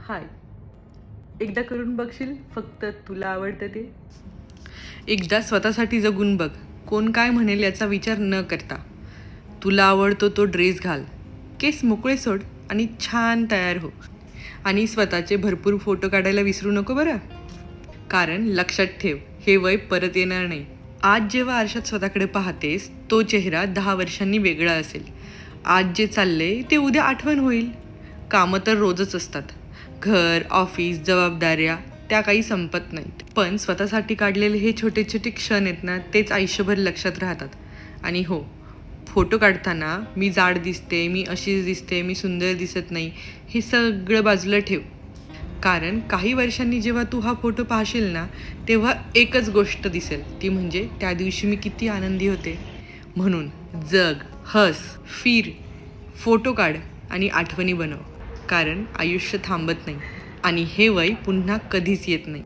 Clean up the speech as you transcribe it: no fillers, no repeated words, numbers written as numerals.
हाय, एकदा करून बघशील? फक्त तुला आवडतं ते. एकदा स्वतःसाठी जगून बघ. कोण काय म्हणेल याचा विचार न करता. तुला आवडतो तो ड्रेस घाल, केस मोकळे सोड आणि छान तयार हो. आणि स्वतःचे भरपूर फोटो काढायला विसरू नको बरं. कारण लक्षात ठेव, हे वय परत येणार नाही. आज जेव्हा आरशात स्वतःकडे पाहतेस, तो चेहरा 10 वर्षांनी वेगळा असेल. आज जे चाललंय ते उद्या आठवण होईल. कामं तर रोजच असतात. घर, ऑफिस, जबाबदाऱ्या त्या काही संपत नाहीत. पण स्वतःसाठी काढलेले हे छोटे छोटे क्षण आहेत ना, तेच आयुष्यभर लक्षात राहतात. आणि हो, फोटो काढताना मी जाड दिसते, मी अशीच दिसते, मी सुंदर दिसत नाही, हे सगळं बाजूला ठेव. कारण काही वर्षांनी जेव्हा तू हा फोटो पाहशील ना, तेव्हा एकच गोष्ट दिसेल, ती म्हणजे त्या दिवशी मी किती आनंदी होते. म्हणून जग, हस, फिर, फोटो काढ आणि आठवणी बनव. कारण आयुष्य थांबत नाही आणि हे वय पुन्हा कधीच येत नाही.